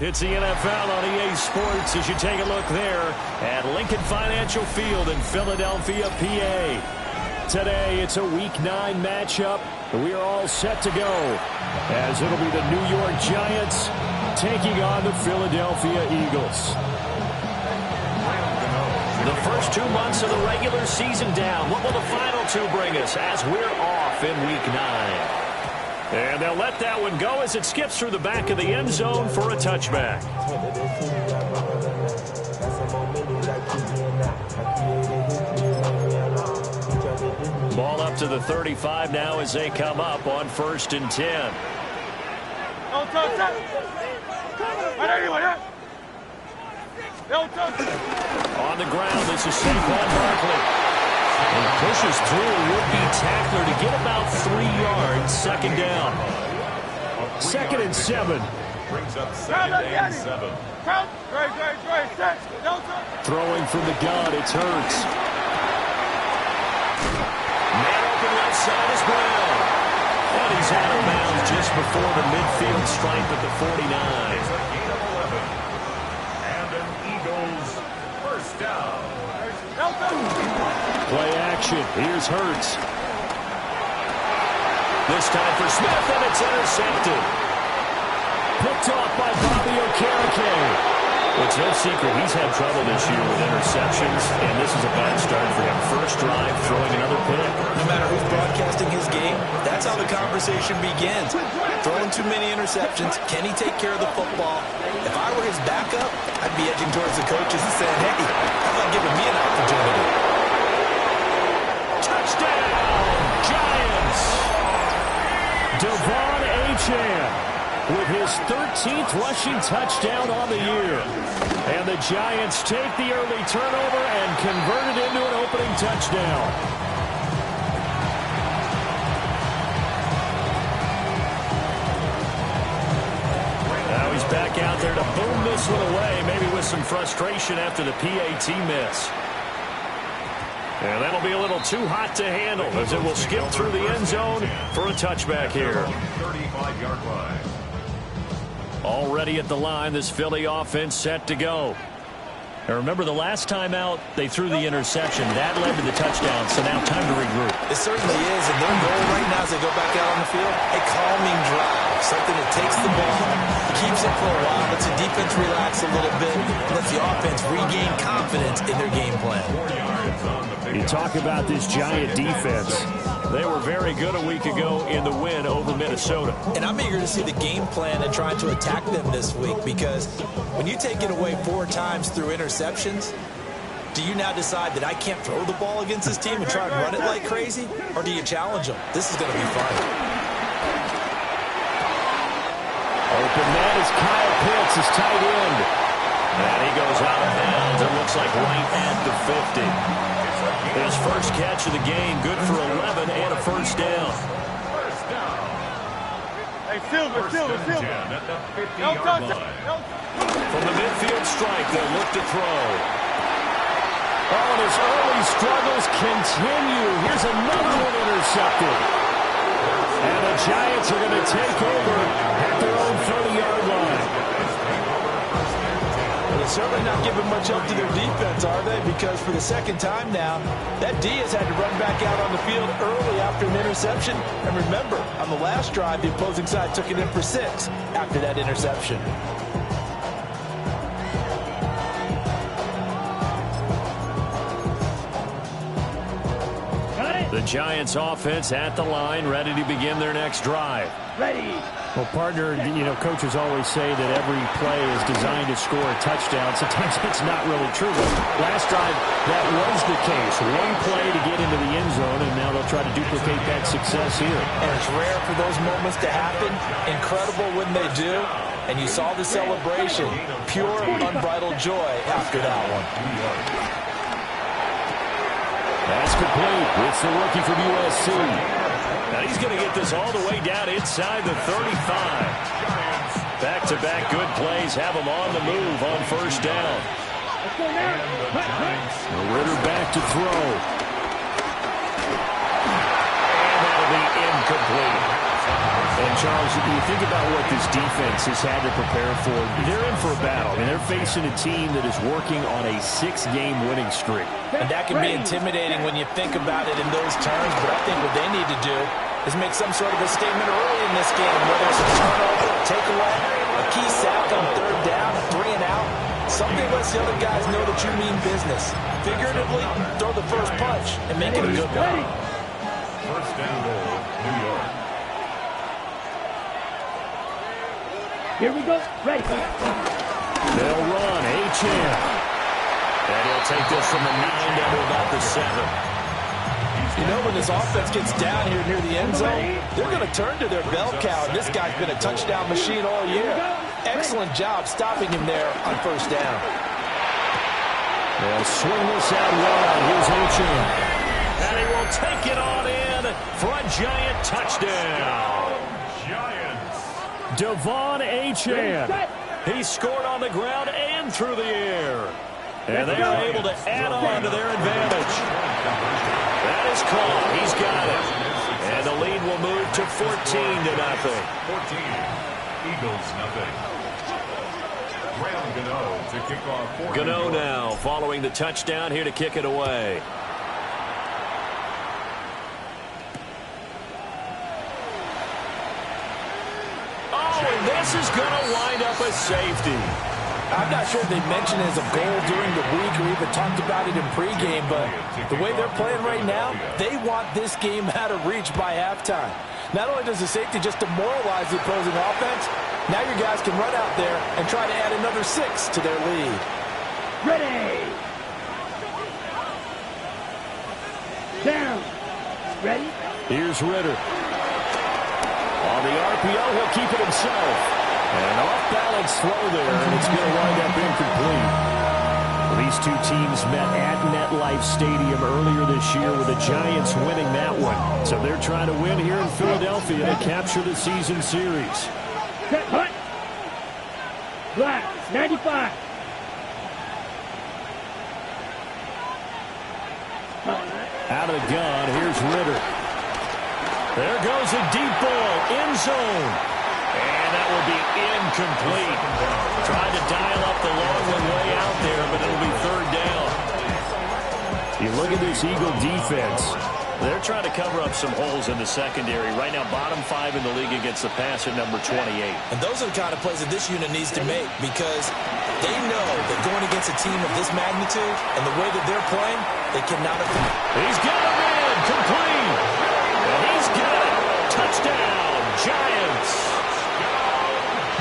It's the NFL on EA Sports as you take a look there at Lincoln Financial Field in Philadelphia, PA. Today, it's a Week 9 matchup. We are all set to go as it'll be the New York Giants taking on the Philadelphia Eagles. The first 2 months of the regular season down. What will the final 2 bring us as we're off in Week 9? And they'll let that one go as it skips through the back of the end zone for a touchback. Ball up to the 35 now as they come up on 1st and 10. On the ground, this is Saquon Barkley. And pushes through a would-be tackler to get about 3 yards. 2nd down. 2nd and 7. Brings up 2nd and 7. Throwing from the gun, it's Hurts. Man open left side is Brown. And he's out of bounds just before the midfield stripe at the 49. It's a gain of 11. And an Eagles first down. Play action. Here's Hurts. This time for Smith, and it's intercepted. Picked off by Bobby Okereke. It's no secret he's had trouble this year with interceptions, and this is a bad start for him. First drive, throwing another pick. No matter who's broadcasting his game, that's how the conversation begins. Throwing too many interceptions. Can he take care of the football? If I were his backup, I'd be edging towards the coaches and saying, hey, how about giving me an opportunity? Touchdown, Giants! Devon Achane with his 13th rushing touchdown on the year. And the Giants take the early turnover and convert it into an opening touchdown. Now he's back out there to boom this one away, maybe with some frustration after the PAT miss. And that'll be a little too hot to handle as it will skip through the end zone for a touchback here. 35-yard line. Already at the line, this Philly offense set to go. And remember, the last time out, they threw the interception. That led to the touchdown, so now time to regroup. It certainly is, and their goal right now as they go back out on the field, a calming drive, something that takes the ball, keeps it for a while, lets the defense relax a little bit, lets the offense regain confidence in their game plan. You talk about this Giant defense. They were very good a week ago in the win over Minnesota. And I'm eager to see the game plan and trying to attack them this week, because when you take it away 4 times through interceptions, do you now decide that I can't throw the ball against this team and try and run it like crazy? Or do you challenge them? This is going to be fun. Open man is Kyle Pitts, his tight end. And he goes out of bounds. It looks like right at the 50. His first catch of the game, good for 11 and a first down. First down. Hey, Silver. At the 50-yard line. From the midfield stripe, they'll look to throw. Oh, and his early struggles continue. Here's another one intercepted. And the Giants are going to take over at their own 30-yard line. They're certainly not giving much help to their defense, are they? Because for the second time now, that D has had to run back out on the field early after an interception. And remember, on the last drive, the opposing side took it in for 6 after that interception. The Giants offense at the line, ready to begin their next drive. Ready. Well, partner, coaches always say that every play is designed to score a touchdown. Sometimes it's not really true. But last drive, that was the case. One play to get into the end zone, and now they'll try to duplicate that success here. And it's rare for those moments to happen. Incredible when they do. And you saw the celebration. Pure, unbridled joy after that one. That's complete. It's the rookie from USC. Now he's going to get this all the way down inside the 35. Back-to-back good plays have him on the move on first down. Ritter back to throw. And that'll be incomplete. And, Charles, you think about what this defense has had to prepare for. They're in for a battle. I mean, they're facing a team that is working on a 6-game winning streak. And that can be intimidating when you think about it in those terms, but I think what they need to do is make some sort of a statement early in this game, whether it's a turnover, a takeaway, a key sack on 3rd down, a 3 and out. Something lets the other guys know that you mean business. Figuratively, throw the first punch and make it a good one. First down goal, New York. Here we go. Ready. They'll run. Achane. And he'll take this from the 9 down to about the 7. You know, when this offense gets down here near the end zone, they're going to turn to their bell cow, and this guy's been a touchdown machine all year. Excellent job stopping him there on 1st down. They'll swing this out wide. Here's Achane. And he will take it on in for a Giant touchdown. Giants. Devon Achane. He scored on the ground and through the air. And they are able to add on to their advantage. That is caught. He's got it. And the lead will move to 14-0. 14. Eagles, nothing. Graham Gano to kick off for Gano now following the touchdown here to kick it away. Oh, and this is going to wind up a safety. I'm not sure if they mentioned it as a goal during the week or even talked about it in pregame, but the way they're playing right now, they want this game out of reach by halftime. Not only does the safety just demoralize the opposing offense, now your guys can run out there and try to add another 6 to their lead. Ready. Down. Ready. Here's Ritter. On the RPO, he'll keep it himself. An off-balance throw there, and it's going to wind up incomplete. Well, these two teams met at MetLife Stadium earlier this year with the Giants winning that one. So they're trying to win here in Philadelphia to capture the season series. Set, hut. Black, 95. Out of the gun, here's Ritter. There goes a deep ball, end zone. And that will be incomplete. Tried to dial up the long one way out there, but it'll be 3rd down. You look at this Eagle defense. They're trying to cover up some holes in the secondary. Right now, bottom 5 in the league against the pass at number 28. And those are the kind of plays that this unit needs to make because they know that going against a team of this magnitude and the way that they're playing, they cannot afford. He's got him in, complete. And he's got it. Touchdown, Giants.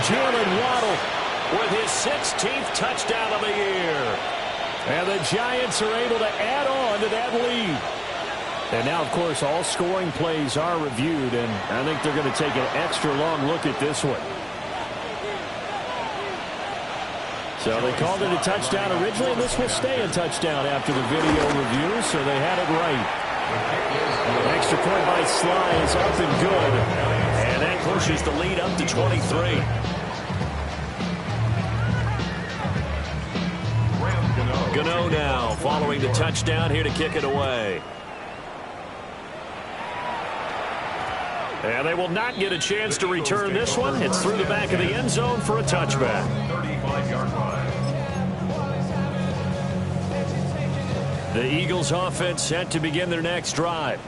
Jalen Waddle with his 16th touchdown of the year. And the Giants are able to add on to that lead. And now, of course, all scoring plays are reviewed, and I think they're going to take an extra long look at this one. So they called it a touchdown originally, and this will stay a touchdown after the video review, so they had it right. An extra point by Sly is up and good. And that pushes the lead up to 23. Gano now following the touchdown here to kick it away. And they will not get a chance to return this one. It's through the back of the end zone for a touchback. 35-yard line. The Eagles offense set to begin their next drive.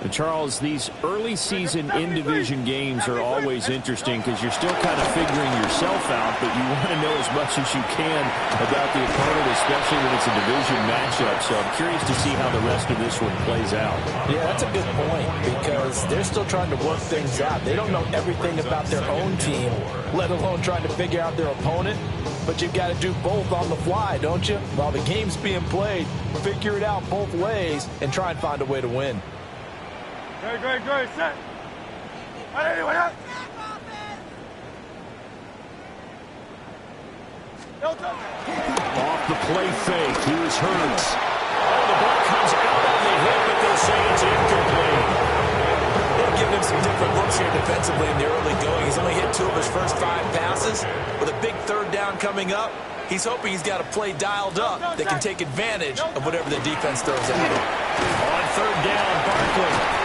And Charles, these early season in-division games are always interesting because you're still kind of figuring yourself out, but you want to know as much as you can about the opponent, especially when it's a division matchup. So I'm curious to see how the rest of this one plays out. Yeah, that's a good point because they're still trying to work things out. They don't know everything about their own team, let alone trying to figure out their opponent. But you've got to do both on the fly, don't you? While the game's being played, figure it out both ways and try and find a way to win. Great, set. Anyone else? Off the play fake, here's Hurts. Oh, the ball comes out on the hit, but they'll say it's incomplete. They've given him some different looks here defensively in the early going. He's only hit 2 of his first 5 passes. With a big 3rd down coming up, he's hoping he's got a play dialed up that can take advantage of whatever the defense throws at him. On 3rd down, Barkley.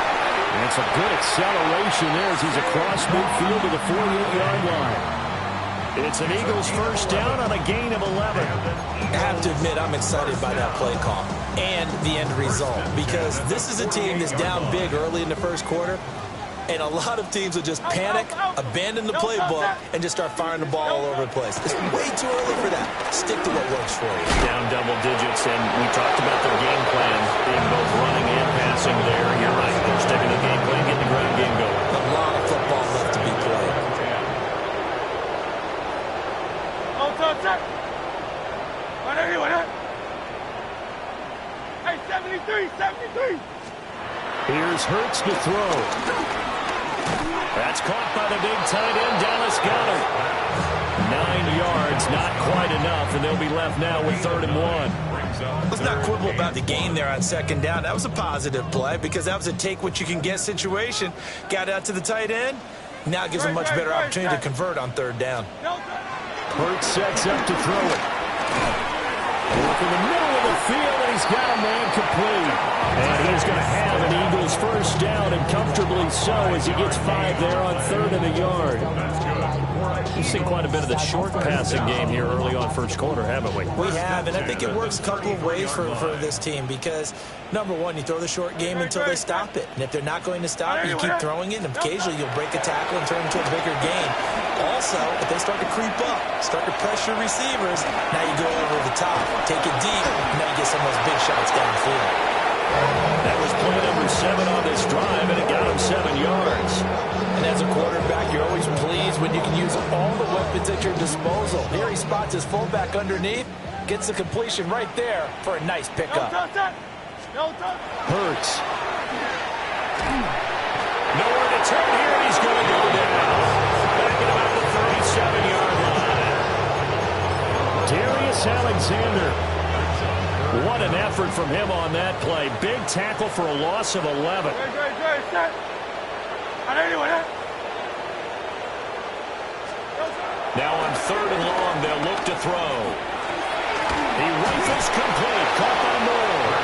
And some good acceleration there as he's across midfield to the 48-yard line. It's an Eagles first down on a gain of 11. I have to admit, I'm excited by that play call and the end result, because this is a team that's down big early in the first quarter, and a lot of teams will just panic, abandon the playbook, and just start firing the ball all over the place. It's way too early for that. Stick to what works for you. Down double digits, and we talked about their game plan being both running and passing there. You're right. They're sticking to the game plan, getting the ground game going. A lot of football left to be played. Hey, 73, 73. Here's Hurts to throw. That's caught by the big tight end, Dallas Goedert. 9 yards, not quite enough, and they'll be left now with 3rd and 1. Let's not quibble about the gain there on 2nd down. That was a positive play because that was a take-what-you-can-get situation. Got out to the tight end. Now it gives a much better opportunity to convert on 3rd down. Hurts sets up to throw it. Look in the middle of the field, and he's got a man complete. And he's going to have an Eagles first down, and comfortably so, as he gets 5 there on 3rd and a yard. We've seen quite a bit of the short passing game here early on first quarter, haven't we? We have, and I think it works a couple of ways for this team because, number one, you throw the short game until they stop it. And if they're not going to stop it, you keep throwing it, and occasionally you'll break a tackle and turn it into a bigger gain. Also, if they start to creep up, start to pressure receivers, now you go over the top, take it deep, and now you get some of those big shots downfield. That was play number 7 on this drive, and it got him 7 yards. And as a quarterback, you're always pleased when you can use all the weapons at your disposal. Here he spots his fullback underneath, gets the completion right there for a nice pickup. Hurts. Nowhere to turn here, and he's going to go down. Back at about the 37-yard line. Darius Alexander. What an effort from him on that play. Big tackle for a loss of 11. Now on 3rd and long, they'll look to throw. He rifles complete, caught by Moore.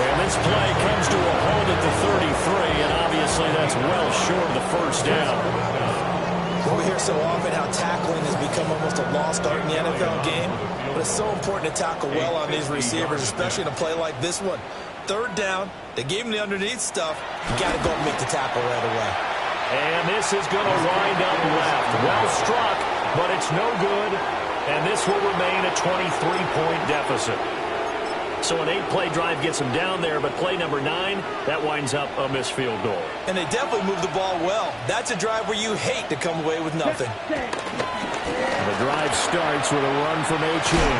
And this play comes to a halt at the 33, and obviously that's well short of the first down. Well, we hear so often how tackling has become almost a lost art in the NFL game, but it's so important to tackle well on these receivers, especially in a play like this one. 3rd down, they gave him the underneath stuff. You got to go and make the tackle right away. And this is going to wind up left. Well struck, but it's no good, and this will remain a 23-point deficit. So an 8-play drive gets them down there, but play number 9, that winds up a missed field goal. And they definitely moved the ball well. That's a drive where you hate to come away with nothing. The drive starts with a run from Achane.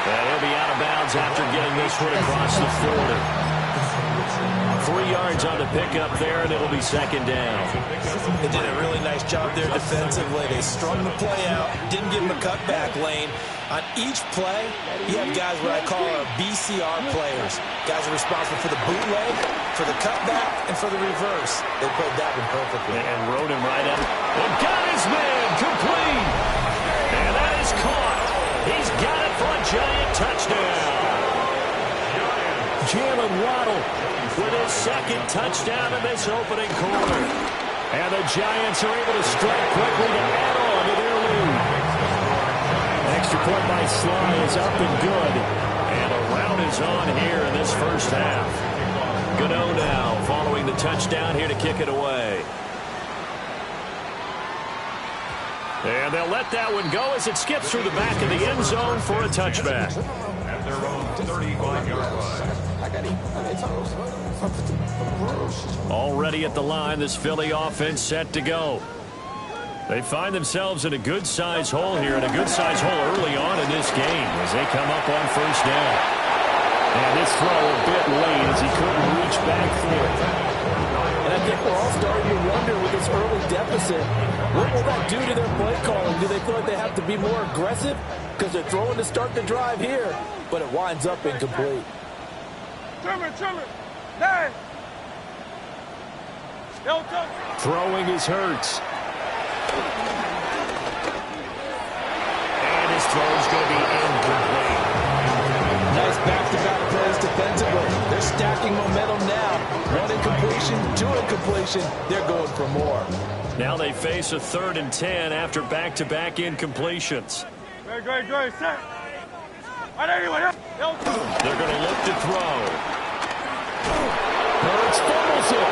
And he'll be out of bounds after getting this one across the 40. 3 yards on the pickup there, and it'll be 2nd down. They did a really nice job there defensively. They strung the play out, didn't give him a cutback lane. On each play, you have guys what I call our BCR players. Guys are responsible for the bootleg, for the cutback, and for the reverse. They played that one perfectly. And rode him right up. And got his man complete. And that is caught. He's got it for a Giant touchdown. Jalen Waddle with his 2nd touchdown in this opening quarter. And the Giants are able to strike quickly to add on to their lead. Extra point by Sly is up and good. And a round is on here in this first half. Gano now following the touchdown here to kick it away. And they'll let that one go as it skips through the back of the end zone for a touchback. At their own 35-yard line. Already at the line, this Philly offense set to go. They find themselves in a good-sized hole here, and a good-sized hole early on in this game as they come up on first down. And this throw a bit late as he couldn't reach back through it. And I think we're all starting to wonder with this early deficit, what will that do to their play calling? Do they feel like they have to be more aggressive because they're throwing to start the drive here, but it winds up incomplete? Trimmer, 9. Throwing is Hurts. And his throw is going to be incomplete. Nice back-to-back plays defensively. They're stacking momentum now. One incompletion, two incompletion. They're going for more. Now they face a 3rd and 10 after back-to-back incompletions. Great, set. They're going to look to throw. Hurts fumbles it.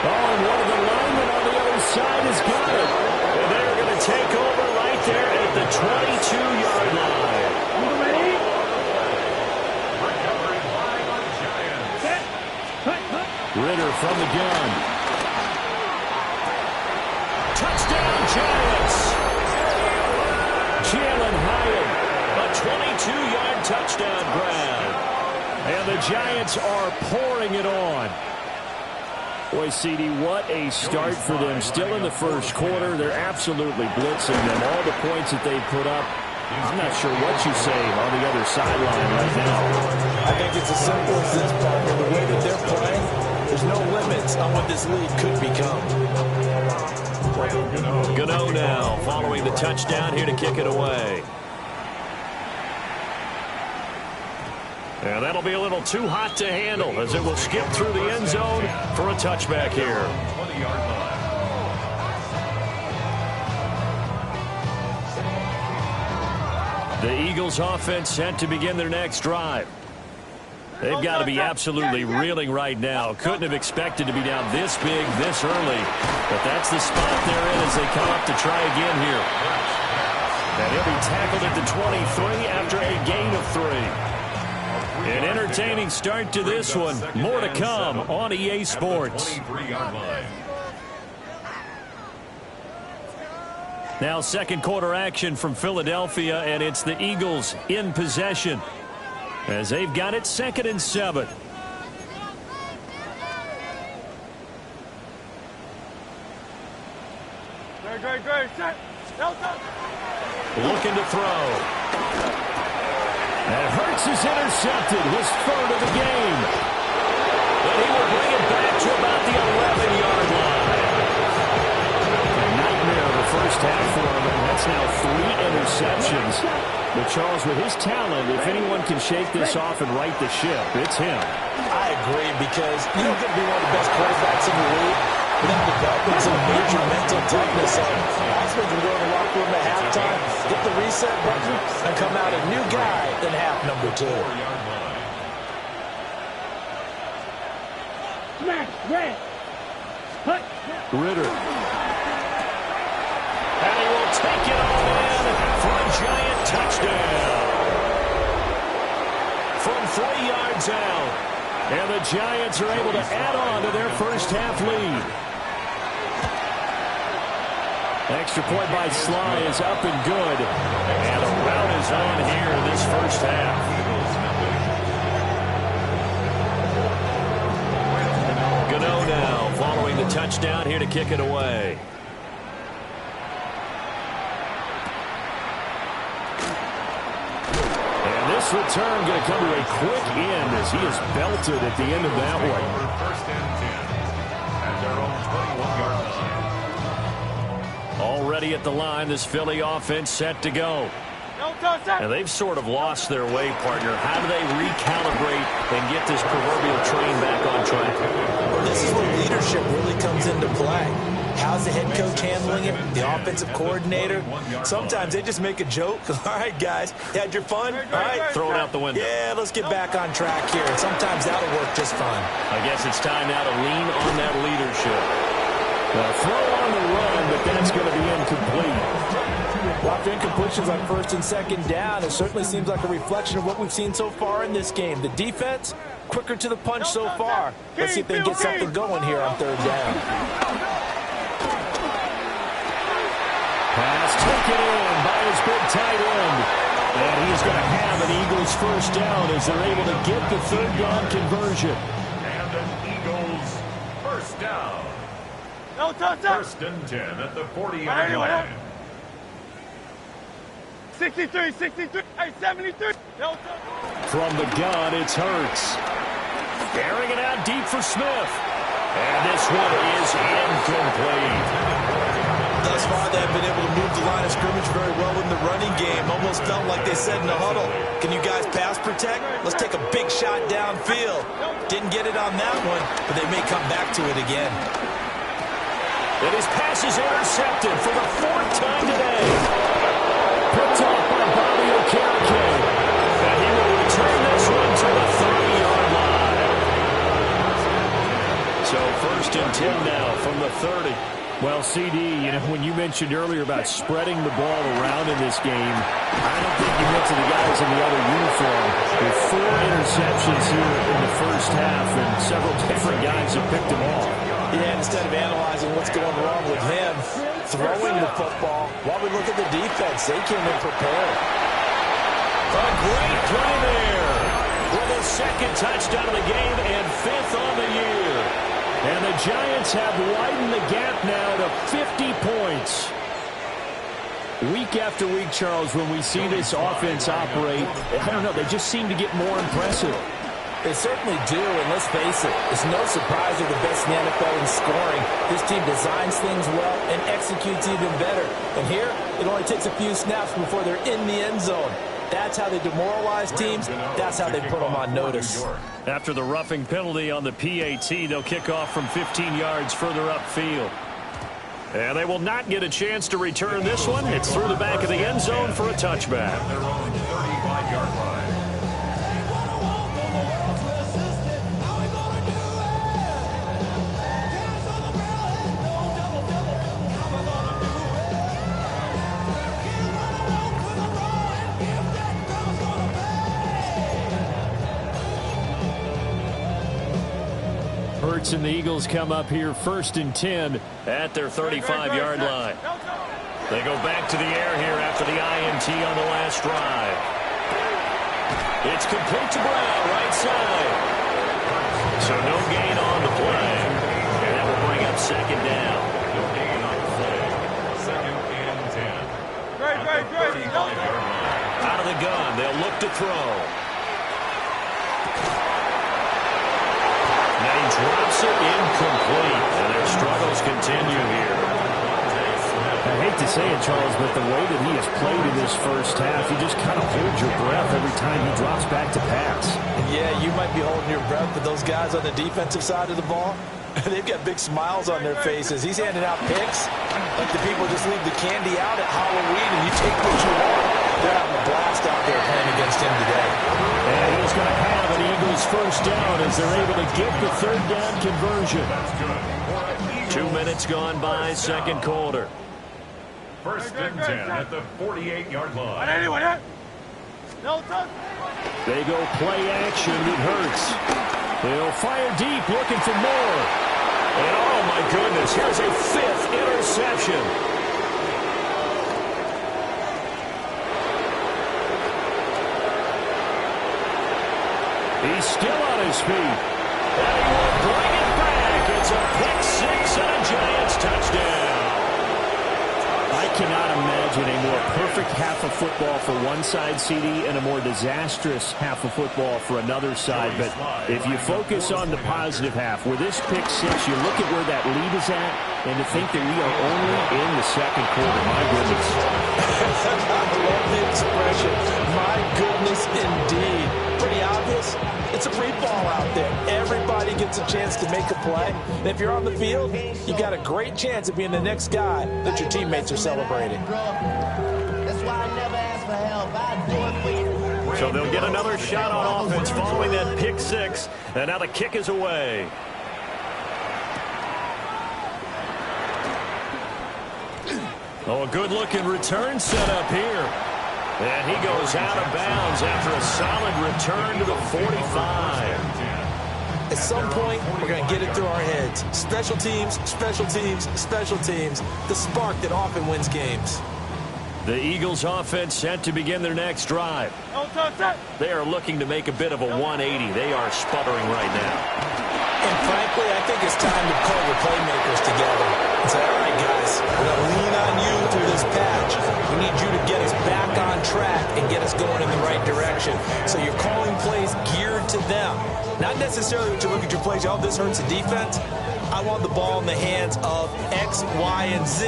Oh, and one of the linemen on the other side has got it. And they're going to take over right there at the 22-yard line. You ready? Set. Cut. Ritter from the gun. Touchdown, Giants. Jalen Hyatt, a 22-yard touchdown grab. And the Giants are pouring it on. Boy, CD, what a start for them. Still in the first quarter. They're absolutely blitzing them. All the points that they put up, I'm not sure what you say on the other sideline right now. I think it's as simple as this, partner. The way that they're playing, there's no limits on what this league could become. Gano now following the touchdown here to kick it away. And that'll be a little too hot to handle as it will skip through the end zone for a touchback here. 20-yard line. The Eagles offense set to begin their next drive. They've got to be absolutely reeling right now. Couldn't have expected to be down this big, this early. But that's the spot they're in as they come up to try again here. And he'll be tackled at the 23 after a gain of 3. An entertaining start to this one. More to come on EA Sports. 23-yard line. Now second quarter action from Philadelphia, and it's the Eagles in possession as they've got it 2nd and 7. Great, set. Looking to throw. And Hurts is intercepted, his 3rd of the game. And he will bring it back to about the 11-yard line. A nightmare of the first half for him, and that's now 3 interceptions. But Charles, with his talent, if anyone can shake this off and right the ship, it's him. I agree, because you don't get to be one of the best quarterbacks in the league without developing some major mental toughness. So Osman can go in the locker room at halftime, hit the reset button, and come out a new guy in half number 2. 4-yard line. Smash. Red. Cut. Ritter. And he will take it all in for a giant touchdown. From 3 yards out. And the Giants are able to add on to their first half lead. Extra point by Sly is up and good. And a rout is on here this first half. Gano now following the touchdown here to kick it away. And this return going to come to a quick end as he is belted at the end of that one. 1st and 10 at their own 21-yard line. Already at the line, this Philly offense set to go. And they've sort of lost their way, partner. How do they recalibrate and get this proverbial train back on track? This is where leadership really comes into play. How's the head coach handling it? The offensive coordinator? Sometimes they just make a joke. All right, guys, you had your fun? All right. Throw it out the window. Yeah, let's get back on track here. And sometimes that'll work just fine. I guess it's time now to lean on that leadership. Well, throw on the run, but that's going to be incomplete. After incompletions on 1st and 2nd down, it certainly seems like a reflection of what we've seen so far in this game. The defense, quicker to the punch so far. Let's see if they can get something going here on 3rd down. Pass taken in by his big tight end. And he's going to have an Eagles first down as they're able to get the 3rd down conversion. And an Eagles first down. 1st and 10 at the 40-yard line. 63, hey, 73. From the gun, it's Hurts. Airing it out deep for Smith. And this one is incomplete. Thus far, they've been able to move the line of scrimmage very well in the running game, almost almost felt like they said in the huddle, can you guys pass protect? Let's take a big shot downfield. Didn't get it on that one, but they may come back to it again. And his pass is intercepted for the 4th time today. Picked off by Bobby Okereke. And he will return this one to the 30-yard line. So 1st and 10 now from the 30. Well, CD, when you mentioned earlier about spreading the ball around in this game, I don't think you went to the guys in the other uniform. With 4 interceptions here in the first half, and several different guys have picked them off. Yeah, instead of analyzing what's going wrong with him, throwing the football, while we look at the defense, they came in prepared. A great play there with a 2nd touchdown of the game and 5th on the year. And the Giants have widened the gap now to 50 points. Week after week, Charles, when we see this offense operate, I don't know, they just seem to get more impressive. They certainly do, and let's face it, it's no surprise they're the best in the NFL in scoring. This team designs things well and executes even better. And here, it only takes a few snaps before they're in the end zone. That's how they demoralize teams. That's how they put them on notice. After the roughing penalty on the PAT, they'll kick off from 15 yards further upfield. And they will not get a chance to return this one. It's through the back of the end zone for a touchback. Their own 35-yard line. Hurts and the Eagles come up here 1st and 10 at their 35-yard line. They go back to the air here after the INT on the last drive. It's complete to Brown, right side. So no gain on the play. And that will bring up 2nd down. No gain on the play. 2nd and 10. Great. Out of the gun, they'll look to throw. Now he drops it incomplete, and their struggles continue here. I hate to say it, Charles, but the way that he has played in this first half, you just kind of hold your breath every time he drops back to pass. Yeah, you might be holding your breath, but those guys on the defensive side of the ball, they've got big smiles on their faces. He's handing out picks like the people just leave the candy out at Halloween and you take what you want. They're having a blast out there playing against him today. And he's going to have an Eagles first down as they're able to get the 3rd down conversion. 2 minutes gone by, 2nd quarter. 1st and 10 at the 48-yard line. They go play action. It hurts. They'll fire deep, looking for more. And oh my goodness, here's a 5th interception. He's still on his feet. And he will bring it back. It's a pick 6 and a Giants touchdown. I cannot imagine a more perfect half of football for one side, CD, and a more disastrous half of football for another side. But if you focus on the positive half, with this pick 6, you look at where that lead is at, and to think that we are only in the 2nd quarter. My goodness. I love the expression. My goodness, indeed. Pretty obvious. It's a free fall out there. Everybody gets a chance to make a play. And if you're on the field, you've got a great chance of being the next guy that your teammates are celebrating. That's why I never ask for help. I do it for you. So they'll get another shot on offense following that pick 6. And now the kick is away. Oh, a good-looking return set up here. And he goes out of bounds after a solid return to the 45. At some point, we're going to get it through our heads. Special teams, special teams, special teams. The spark that often wins games. The Eagles offense set to begin their next drive. They are looking to make a bit of a 180. They are sputtering right now. And frankly, I think it's time to call your playmakers together and say, all right, guys, we're going to lean on you through this patch. We need you to get us back on track and get us going in the right direction. So you're calling plays geared to them. Not necessarily what you look at your plays, oh, this hurts the defense. I want the ball in the hands of X, Y, and Z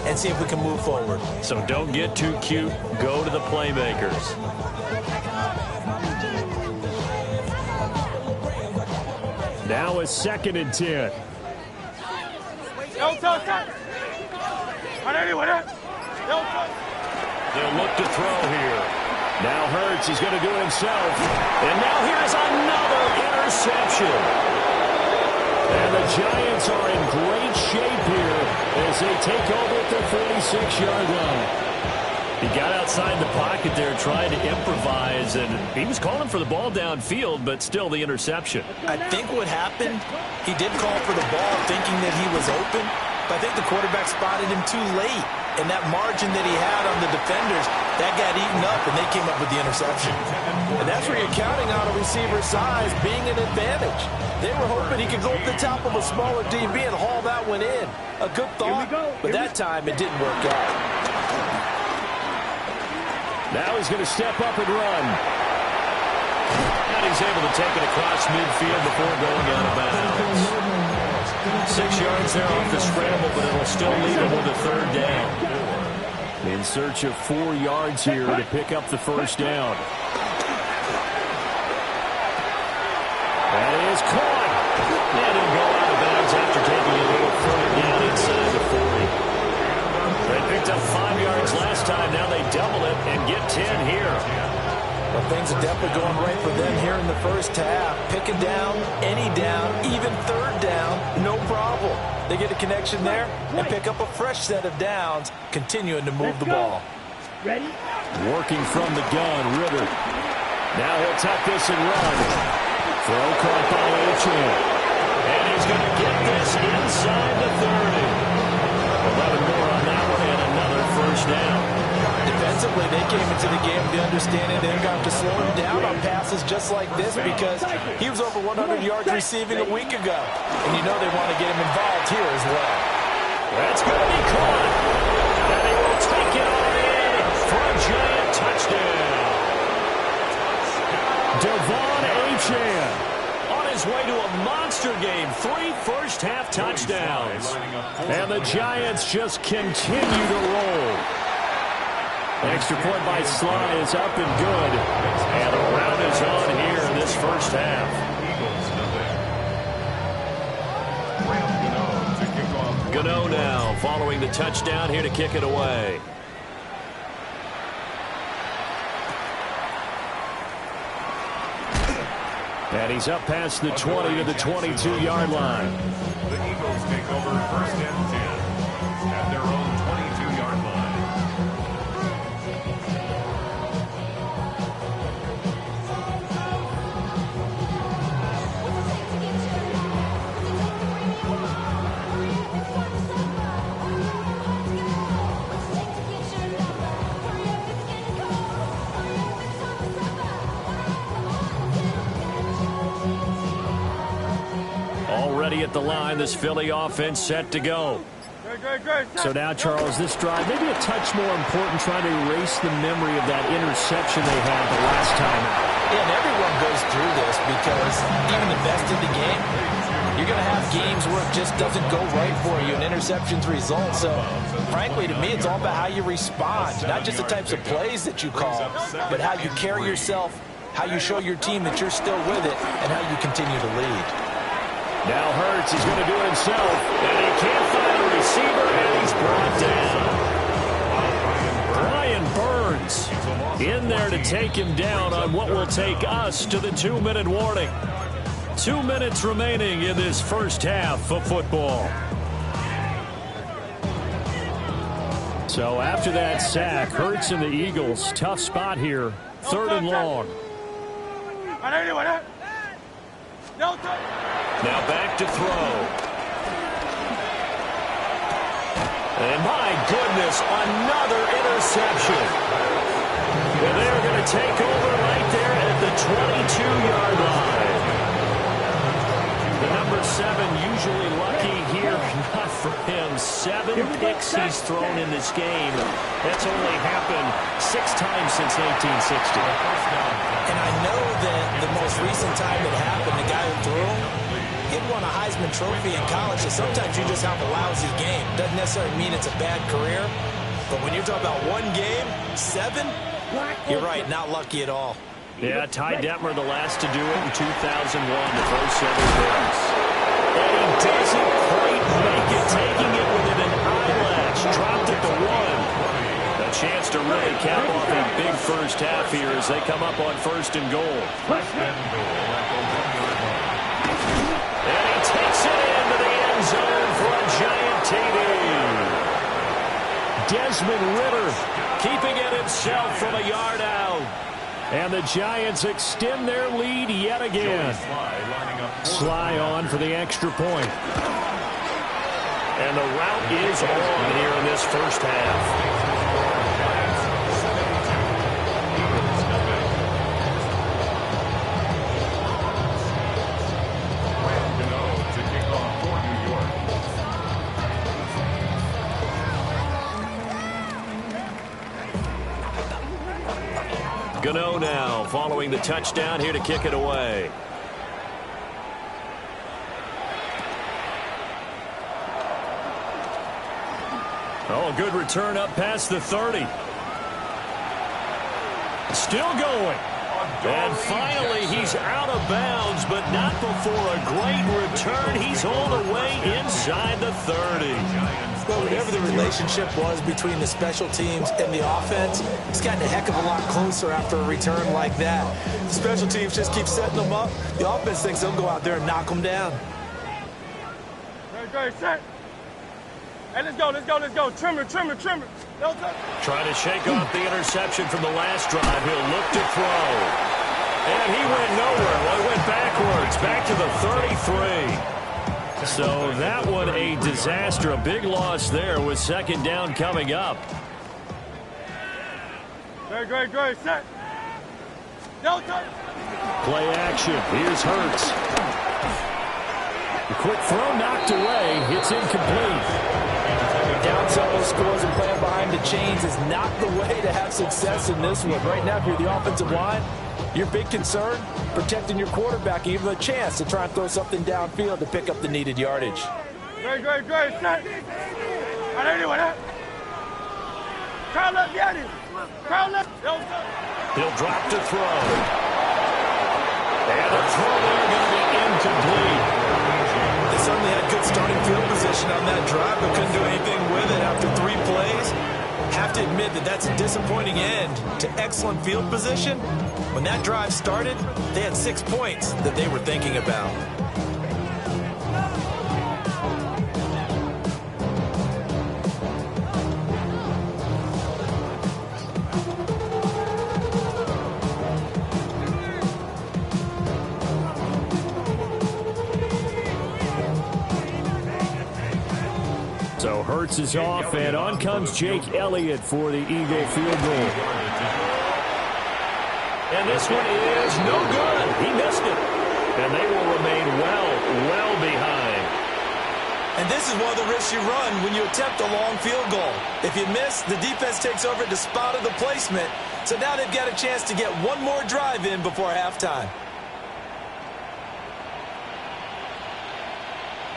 and see if we can move forward. So don't get too cute. Go to the playmakers. Now a 2nd and 10. They'll look to throw here. Now Hurts is going to do it himself. And now here's another interception. And the Giants are in great shape here as they take over at their 46-yard line. He got outside the pocket there trying to improvise, and he was calling for the ball downfield, but still the interception. I think what happened, he did call for the ball thinking that he was open, but I think the quarterback spotted him too late. And that margin that he had on the defenders, that got eaten up, and they came up with the interception. And that's where you're counting on a receiver's size being an advantage. They were hoping he could go up the top of a smaller DB and haul that one in. A good thought, but that time it didn't work out. Now he's going to step up and run. And he's able to take it across midfield before going out of bounds. 6 yards there off the scramble, but it'll still leave him with a 3rd down. In search of 4 yards here to pick up the 1st down. That is caught. And he'll go out of bounds after taking a little further down inside the 40. They picked up 5 yards last time. Now they double it and get 10 here. Well, things are definitely going right for them here in the first half. Pick a down, any down, even 3rd down, no problem. They get a connection there and pick up a fresh set of downs, continuing to move the ball. Ready? Working from the gun, Ritter. Now he'll tuck this and run. Throw caught by Achane. And he's going to get this inside the 30. 11 more on that one and another 1st down. Defensively, they came into the game with the understanding they're going to have to slow him down on passes just like this because he was over 100 yards receiving a week ago. And you know they want to get him involved here as well. That's going to be caught. And he will take it on in for a giant touchdown. Devon Achane On his way to a monster game. 3 first-half touchdowns. And the Giants just continue to roll. Extra point by Sly is up and good. And a round is on here in this first half. Gano now following the touchdown here to kick it away. And he's up past the 20 to the 22-yard line. The Eagles take over 1st and 10 at their own 22-yard line. Already at the line, this Philly offense set to go. So now, Charles, this drive maybe a touch more important, trying to erase the memory of that interception they had the last time out. Yeah, and everyone goes through this because even the best in the game, you're going to have games where it just doesn't go right for you, and interceptions result. So, frankly, to me, it's all about how you respond, not just the types of plays that you call, but how you carry yourself, how you show your team that you're still with it, and how you continue to lead. Now Hurts is going to do it himself, and he can't find a receiver, and he's brought down. Brian Burns in there to take him down on what will take us to the 2-minute warning. 2 minutes remaining in this first half of football. So after that sack, Hurts and the Eagles, tough spot here, 3rd and long. Now back to throw. And my goodness, another interception. And they're going to take over right there at the 22-yard line. The number 7 usually lucky here. Not for him. 7 picks he's thrown in this game. That's only happened 6 times since 1960. And I know that the most recent time it happened, the guy who threw him, he had won a Heisman Trophy in college, so sometimes you just have a lousy game. Doesn't necessarily mean it's a bad career. But when you're talking about one game, 7, you're right, not lucky at all. Yeah, Ty Detmer, the last to do it in 2001 to throw 7 picks. And he doesn't quite make it, taking it within an eyelash. Dropped it to 1. A chance to really cap off a big first half here as they come up on 1st and goal. And he takes it into the end zone for a giant TD. Desmond Ridder keeping it himself from a yard out. And the Giants extend their lead yet again. Sly on for the extra point. And the route is on here in this first half. Gano now following the touchdown here to kick it away. Oh, good return up past the 30. Still going. And finally, he's out of bounds, but not before a great return. He's all the way inside the 30. Well, whatever the relationship was between the special teams and the offense, it's gotten a heck of a lot closer after a return like that. The special teams just keep setting them up. The offense thinks they'll go out there and knock them down. Great, set. Hey, let's go. Trimmer. Trying to shake off the interception from the last drive. He'll look to throw. And he went nowhere. Well, he went backwards, back to the 33. So that one a disaster. A big loss there with 2nd down coming up. Great, set. Play action. Here's Hurts. The quick throw knocked away. It's incomplete. Down several scores and playing behind the chains is not the way to have success in this one. Right now, if you're the offensive line, your big concern, protecting your quarterback, even a chance to try and throw something downfield to pick up the needed yardage. Great, set. I don't know that. Crowd left, get him. Crowd left. He'll drop to throw. And a throw there going to be incomplete. They certainly had good starting field position on that drive, but couldn't do anything with it after 3 plays. Have to admit that that's a disappointing end to excellent field position. When that drive started, they had 6 points that they were thinking about. So Hurts is off, and on comes Jake Elliott for the Eagle field goal. And this one is no good. He missed it. And they will remain well behind. And this is one of the risks you run when you attempt a long field goal. If you miss, the defense takes over at the spot of the placement. So now they've got a chance to get one more drive in before halftime.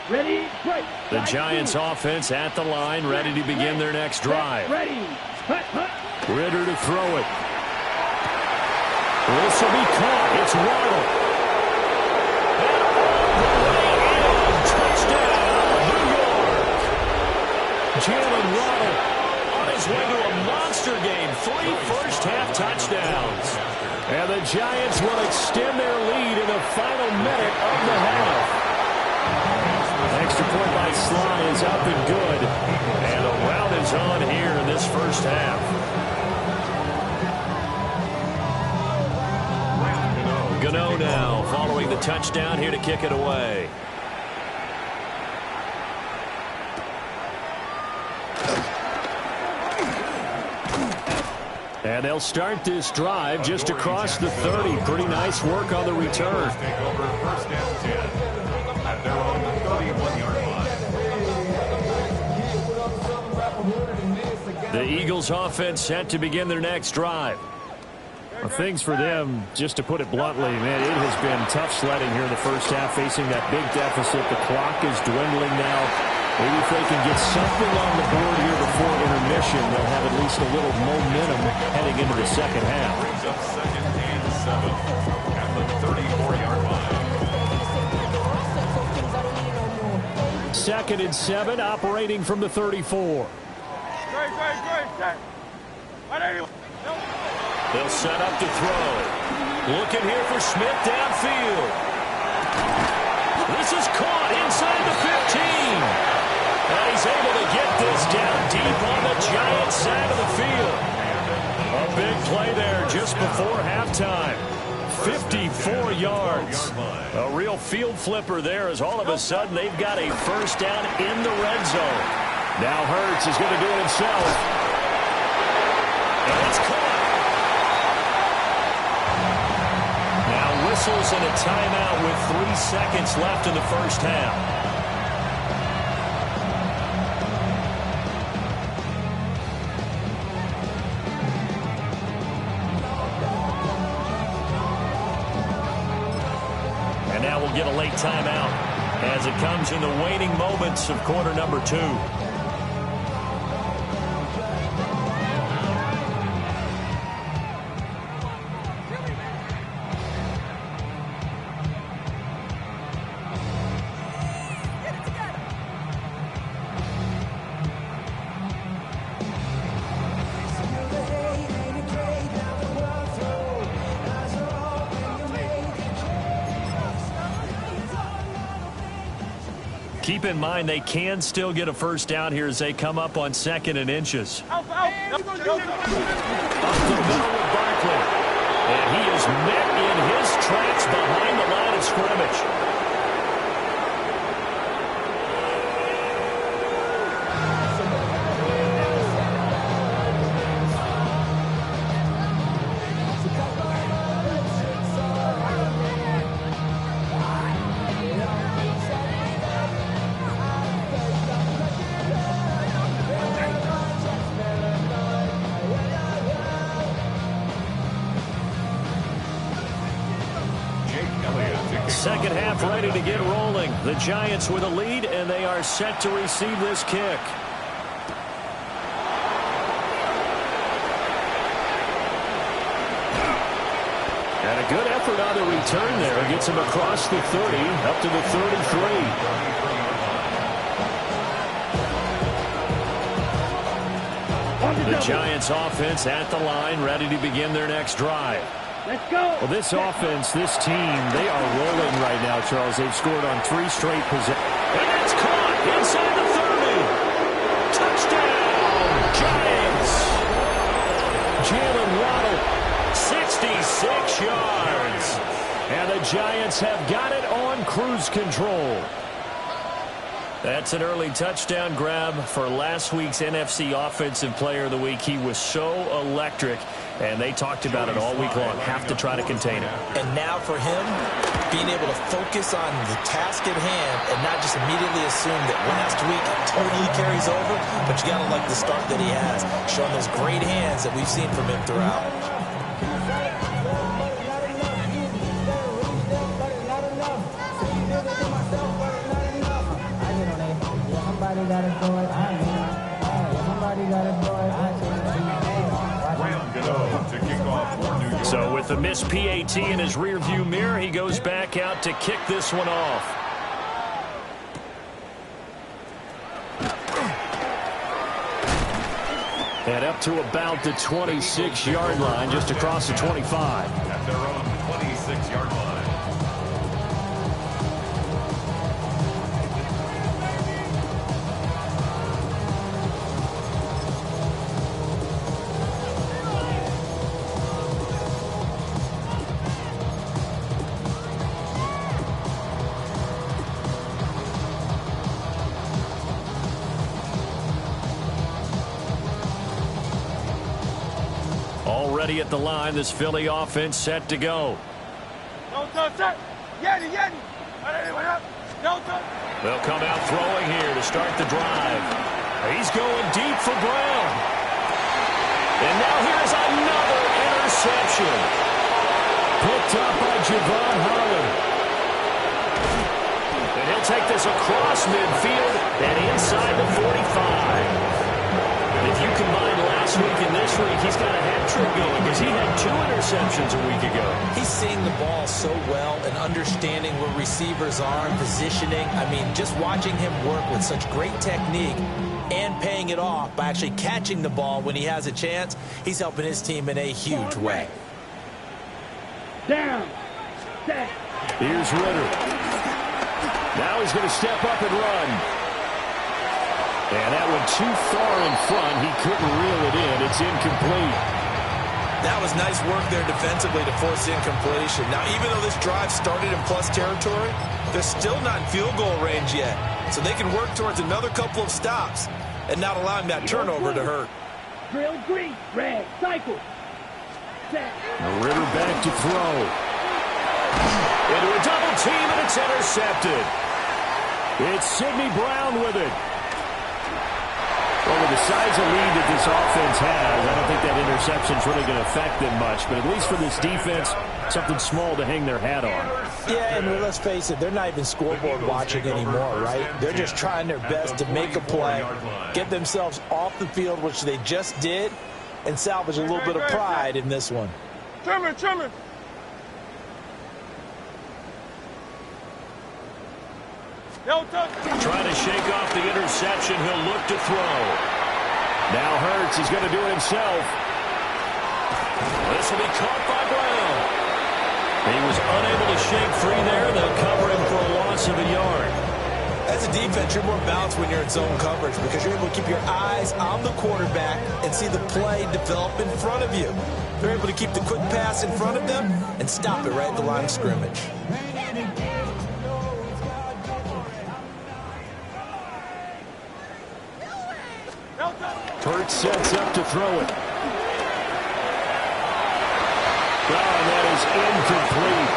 Ready, break. The Giants offense at the line, ready to begin their next drive. Ready. Ridder to throw it. This will be caught. It's Waddle. And all the way in. Touchdown, New York. Jalen Waddle on his way to a monster game. 3 first-half touchdowns. And the Giants will extend their lead in the final minute of the half. Extra point by Sly is up and good. And a rout is on here in this first half. Gano now following the touchdown here to kick it away. And they'll start this drive just across the 30. Pretty nice work on the return. Take over 1st and 10 at their own 31-yard line. The Eagles offense set to begin their next drive. Things for them, just to put it bluntly, man, it has been tough sledding here in the first half, facing that big deficit. The clock is dwindling now. Maybe if they can get something on the board here before intermission, they'll have at least a little momentum heading into the second half. Brings up 2nd and 7 at the 34-yard line. 2nd and 7, operating from the 34. They'll set up to throw. Looking here for Smith downfield. This is caught inside the 15. And he's able to get this down deep on the Giants side of the field. A big play there just before halftime. 54 yards. A real field flipper there as all of a sudden they've got a first down in the red zone. Now Hurts is going to do it himself. And it's caught. Now whistles and a timeout with 3 seconds left in the first half. And now we'll get a late timeout as it comes in the waning moments of quarter number 2. Keep in mind they can still get a first down here as they come up on 2nd and inches. Up the middle with Barkley. And he is met in his tracks behind the line of scrimmage. Second half ready to get rolling. The Giants with a lead, and they are set to receive this kick. And a good effort on the return there. Gets him across the 30, up to the 33. The Giants offense at the line, ready to begin their next drive. Let's go. Well, this offense, this team, they are rolling right now, Charles. They've scored on 3 straight possessions. And it's caught inside the 30. Touchdown, Giants. Jalen Waddle, 66 yards. And the Giants have got it on cruise control. That's an early touchdown grab for last week's NFC Offensive Player of the Week. He was so electric, and they talked about it all week long. Have to try to contain him. And now for him, being able to focus on the task at hand and not just immediately assume that last week totally carries over, but you got to like the start that he has, showing those great hands that we've seen from him throughout. So with the missed PAT in his rearview mirror, he goes back out to kick this one off. And up to about the 26-yard line, just across the 25. At their own 26-yard line. Already at the line, this Philly offense set to go. They'll come out throwing here to start the drive. He's going deep for Brown. And now here's another interception. Picked up by Javon Holland. And he'll take this across midfield and inside the 45. If you combine last week and this week, he's got a hat trick going because he had 2 interceptions a week ago. He's seeing the ball so well and understanding where receivers are and positioning. I mean, just watching him work with such great technique and paying it off by actually catching the ball when he has a chance, he's helping his team in a huge way. Down. Set. Here's Ritter. Now he's going to step up and run. And that went too far in front. He couldn't reel it in. It's incomplete. That was nice work there defensively to force incompletion. Now, even though this drive started in plus territory, they're still not in field goal range yet. So they can work towards another couple of stops and not allowing that turnover to hurt. Drill green. Red. Cycle. Set. Ritter back to throw. Into a double team, and it's intercepted. It's Sidney Brown with it. Well, with the size of lead that this offense has, I don't think that interception's really going to affect them much. But at least for this defense, something small to hang their hat on. Yeah, and let's face it, they're not even scoreboard watching anymore, right? They're just trying their best to make a play, get themselves off the field, which they just did, and salvage a little bit of pride in this one. Trimmer. Trying to shake off the interception. He'll look to throw. Now Hurts is going to do it himself. This will be caught by Brown. He was unable to shake free there. They'll cover him for a loss of a yard. As a defense, you're more balanced when you're in zone coverage because you're able to keep your eyes on the quarterback and see the play develop in front of you. They're able to keep the quick pass in front of them and stop it right at the line of scrimmage. Hurts sets up to throw it. Oh, that is incomplete.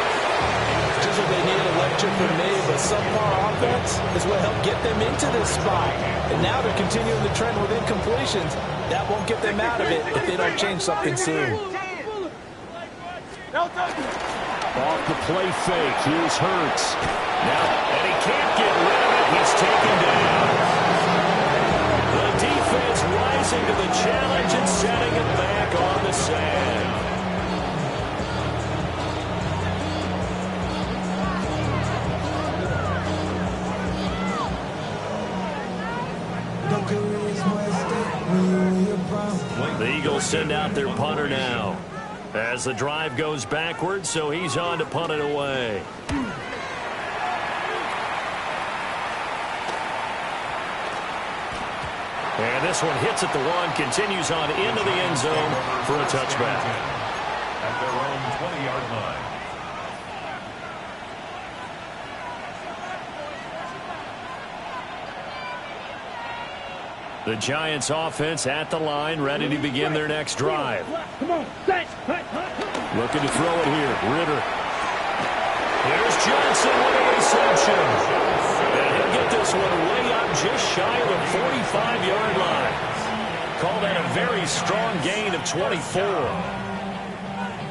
Just what they needed a lecture from me, but subpar offense is what helped get them into this spot. And now they're continuing the trend with incompletions. That won't get them out of it if they don't change something soon. Off the play fake. Here's Hurts. Now, and he can't get rid of it. He's taken down. The defense rising to the challenge and setting it back on the sand. The Eagles send out their punter now. As the drive goes backwards, so he's on to punt it away. And this one hits at the 1, continues on into the end zone for a touchback. At their own 20-yard line. The Giants offense at the line, ready to begin their next drive. Come on, set. Looking to throw it here. Ritter. Here's Johnson with a reception. And he'll get this one way up just shy of the 45-yard line. Call that a very strong gain of 24.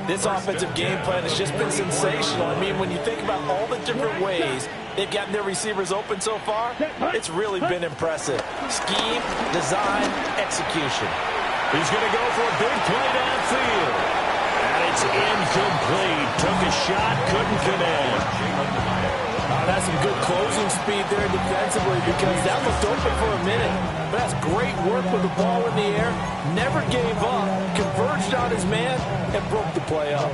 This offensive game plan has just been sensational. I mean, when you think about all the different ways they've gotten their receivers open so far, it's really been impressive. Scheme, design, execution. He's going to go for a big play downfield. And it's incomplete. Took a shot, couldn't connect. That's some good closing speed there defensively because that looked open for a minute. But that's great work with the ball in the air. Never gave up, converged on his man, and broke the play up.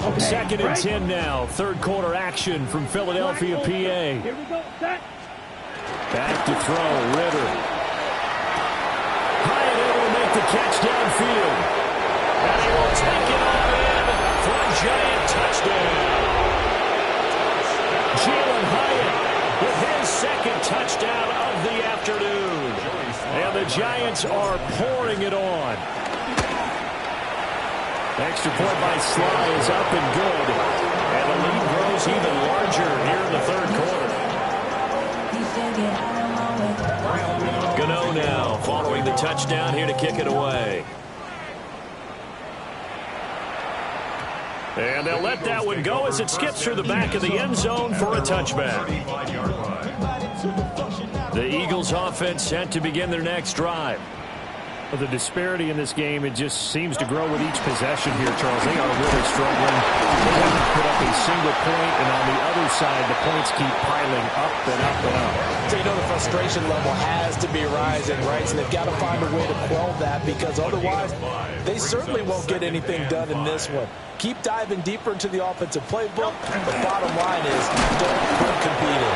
Okay, 2nd and 10 now. Third quarter action from Philadelphia, PA. Here we go, set. Back to throw, Ritter. Hyatt able to make the catch downfield. And he will take it all in for a Giant touchdown. Jalen Hyatt with his 2nd touchdown of the afternoon. And the Giants are pouring it on. Extra point by Sly is up and good. And the lead grows even larger here in the third quarter. Gano now following the touchdown here to kick it away. And they'll let that one go as it skips through the back of the end zone for a touchback. The Eagles offense set to begin their next drive. Well, the disparity in this game, it just seems to grow with each possession here, Charles. They are really struggling. They haven't put up a single point, and on the other side, the points keep piling up and up and up. So you know the frustration level has to be rising, right? So they've got to find a way to quell that, because otherwise they certainly won't get anything done in this one. Keep diving deeper into the offensive playbook. The bottom line is don't quit competing.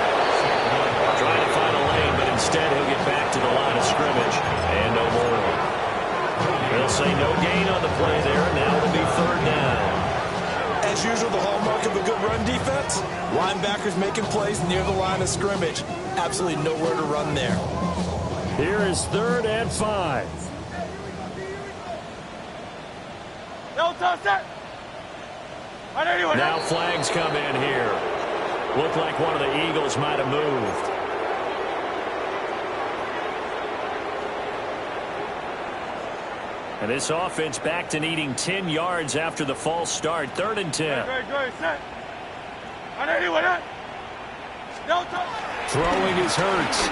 Trying to find a lane, but instead he'll get back to the line of scrimmage and no more. They'll say no gain on the play there. Now it'll be 3rd down. As usual, the hallmark of a good run defense, linebackers making plays near the line of scrimmage. Absolutely nowhere to run there. Here is 3rd and 5. Now flags come in here. Looked like one of the Eagles might have moved. And this offense back to needing 10 yards after the false start. 3rd and 10. Throwing is Hurts.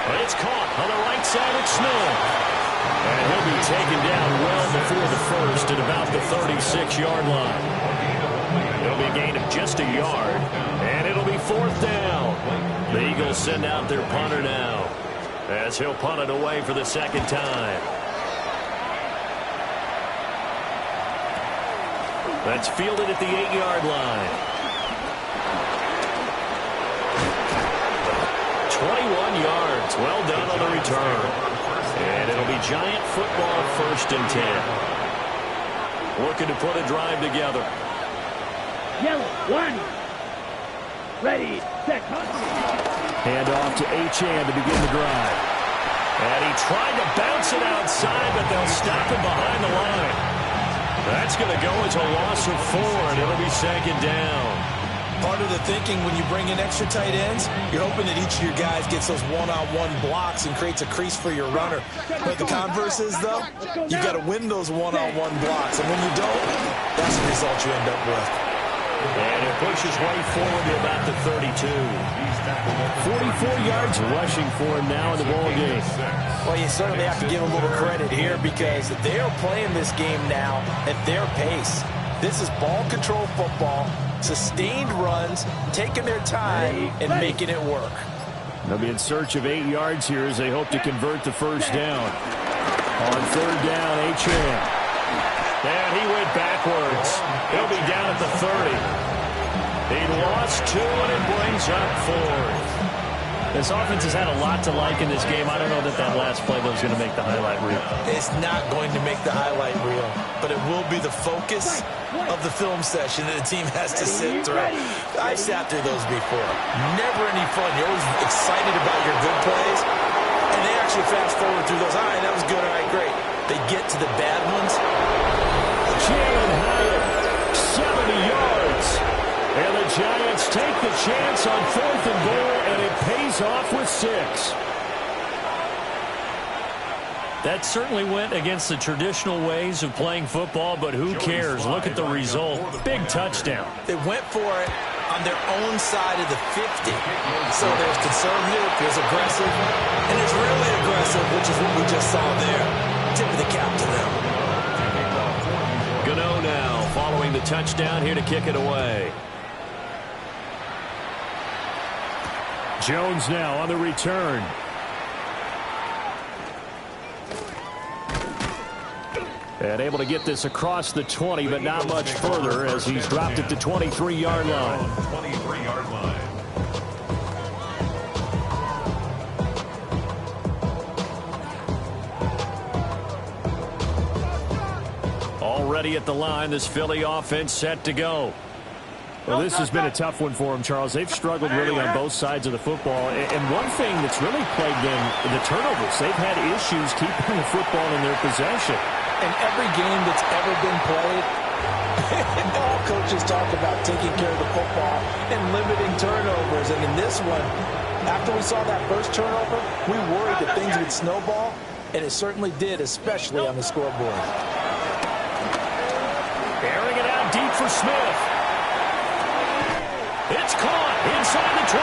But it's caught on the right side of Smith. And he'll be taken down well before the first at about the 36-yard line. It'll be a gain of just a yard, and it'll be 4th down. The Eagles send out their punter now, as he'll punt it away for the 2nd time. That's fielded at the 8-yard line. 21 yards. Well done on the return. And it'll be Giant football 1st and 10. Looking to put a drive together. Yellow, 1. Ready, set, Hand off to Achane to begin the drive. And he tried to bounce it outside, but they'll stop him behind the line. That's going to go as a loss of 4, and it'll be 2nd down. Part of the thinking when you bring in extra tight ends, you're hoping that each of your guys gets those one-on-one blocks and creates a crease for your runner. But the converse is, though, you've got to win those one-on-one blocks. And when you don't, that's the result you end up with. And it pushes way forward to about the 32. 44 yards rushing for him now in the ball game. Well, you certainly have to give a little credit here, because they are playing this game now at their pace. This is ball control football, sustained runs, taking their time and making it work. They'll be in search of 8 yards here as they hope to convert the 1st down. On 3rd down, Achane. And he went backwards. He'll be down at the 30. He lost 2, and it brings up 4th. This offense has had a lot to like in this game. I don't know that last play was going to make the highlight reel. It's not going to make the highlight reel, but it will be the focus of the film session that the team has to sit through. I've sat through those before. Never any fun. You're always excited about your good plays, and they actually fast forward through those. All right, that was good. All right, great. They get to the bad ones. Jalen Hyatt, 70 yards. And the Giants take the chance on 4th and goal, and it pays off with 6. That certainly went against the traditional ways of playing football, but who cares? Look at the result. Big touchdown. They went for it on their own side of the 50. So there's conservative, there's aggressive, and there's really aggressive, which is what we just saw there. Tip of the cap to them. Gano now following the touchdown here to kick it away. Jones now on the return. And able to get this across the 20, but not much further as he's dropped it to 23-yard line. 23-yard line. Already at the line, this Philly offense set to go. Well, this has been a tough one for them, Charles. They've struggled really on both sides of the football. And one thing that's really plagued them, the turnovers. They've had issues keeping the football in their possession. In every game that's ever been played, all coaches talk about taking care of the football and limiting turnovers. And in this one, after we saw that first turnover, we worried that things would snowball, and it certainly did, especially on the scoreboard. deep for Smith. It's caught inside the 25.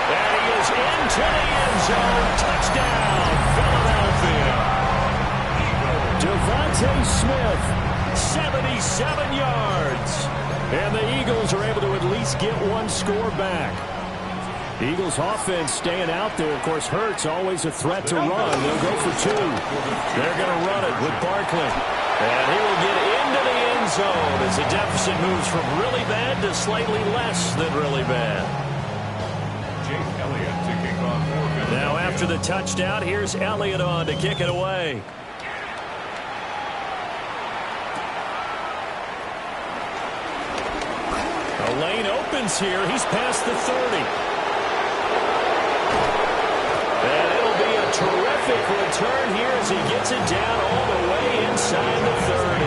And he is into the end zone. Touchdown, Philadelphia. Devontae Smith, 77 yards. And the Eagles are able to at least get one score back. Eagles offense staying out there. Of course, Hurts always a threat to run. They'll go for two. They're going to run it with Barkley. And he will get into the end zone as the deficit moves from really bad to slightly less than really bad. Now after the touchdown, here's Elliott on to kick it away. The lane opens here. He's past the 30. And it'll be a terrific return here as he gets it down all the way inside the 30.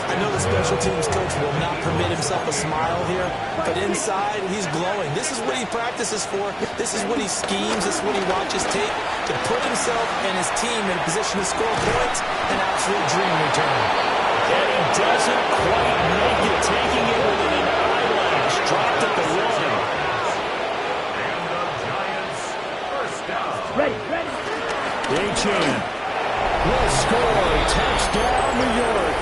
I know the special teams coach will not permit himself a smile here, but inside, he's glowing. This is what he practices for. This is what he schemes. This is what he watches tape to put himself and his team in a position to score points. An absolute dream return. And he doesn't quite make it, taking it within an eyelash. Dropped at the 1. And the Giants first down. Ready. Achan will score. Touchdown, New York.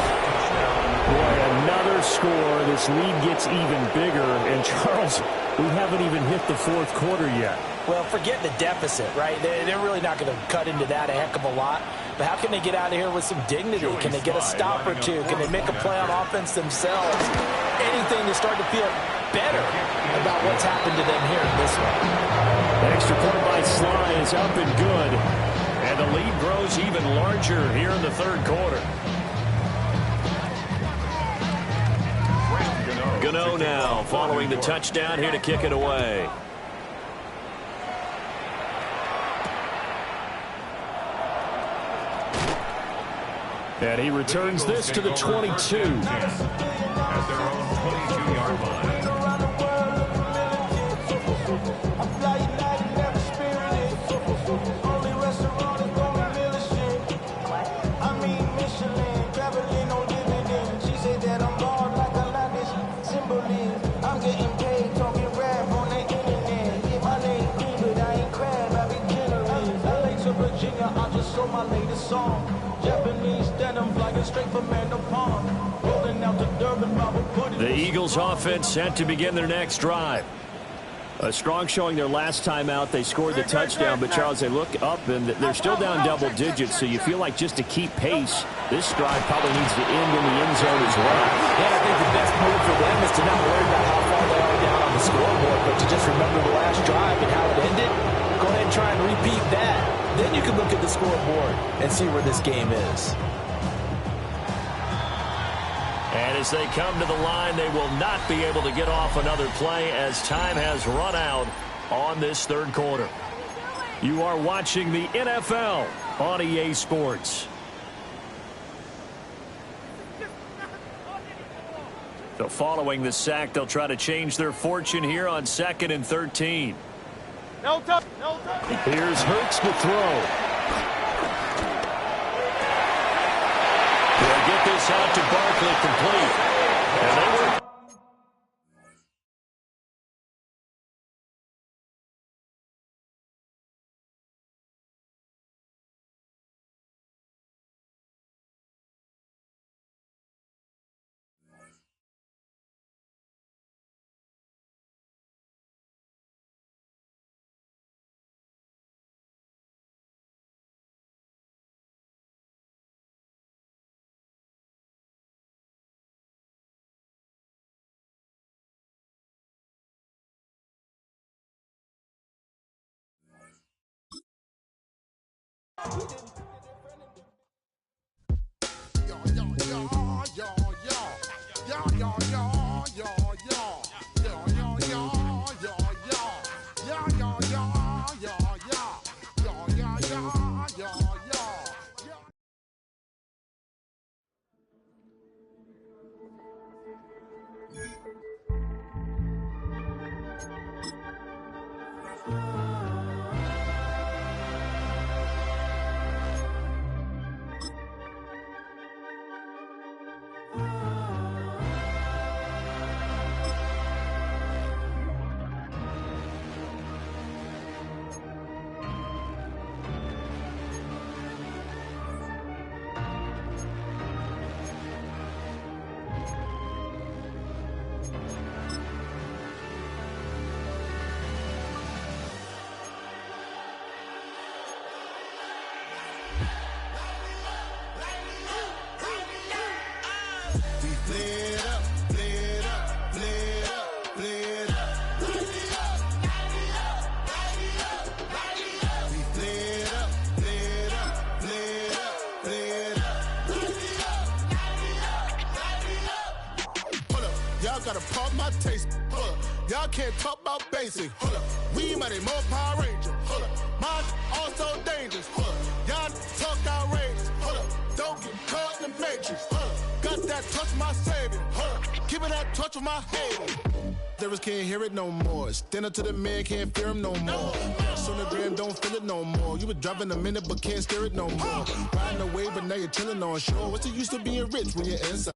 Boy, another score. This lead gets even bigger. And, Charles, we haven't even hit the fourth quarter yet. Well, forget the deficit, right? They're really not going to cut into that a heck of a lot. But how can they get out of here with some dignity? Can they get a stop or two? Can they make a play on offense themselves? Anything to start to feel better about what's happened to them here in this one. The extra point by Sly is up and good. And the lead grows even larger here in the third quarter. Gano now following the touchdown here to kick it away. And he returns this to the 22. At their own 22-yard line. The Eagles offense set to begin their next drive. A strong showing their last time out. They scored the touchdown, but Charles, they look up and they're still down double digits, so you feel like just to keep pace, this drive probably needs to end in the end zone as well. Yeah, I think the best move for them is to not worry about how far they are down on the scoreboard, but to just remember the last drive and how it ended. Go ahead and try and repeat that. Then you can look at the scoreboard and see where this game is. And as they come to the line, they will not be able to get off another play as time has run out on this third quarter. You are watching the NFL on EA Sports. So following the sack, they'll try to change their fortune here on 2nd and 13. No touch. Here's Hurts to throw. They'll get this out to Barkley complete. And they were Gotta pump my taste. Hold up. Y'all can't talk about basic. Hold up. We might more Power Ranger. Hold up. Mine also dangerous. Hold up. Y'all talk outrageous. Hold up. Don't get caught in the matrix. Hold up. Got that touch my savior. Hold up. Keeping that touch with my haters. Lyrics can't hear it no more. Stand up to the man, can't fear him no more. On the gram, don't feel it no more. You been driving a minute, but can't steer it no more. Riding away, but now you're chilling on shore. What's the use of being rich when you're inside?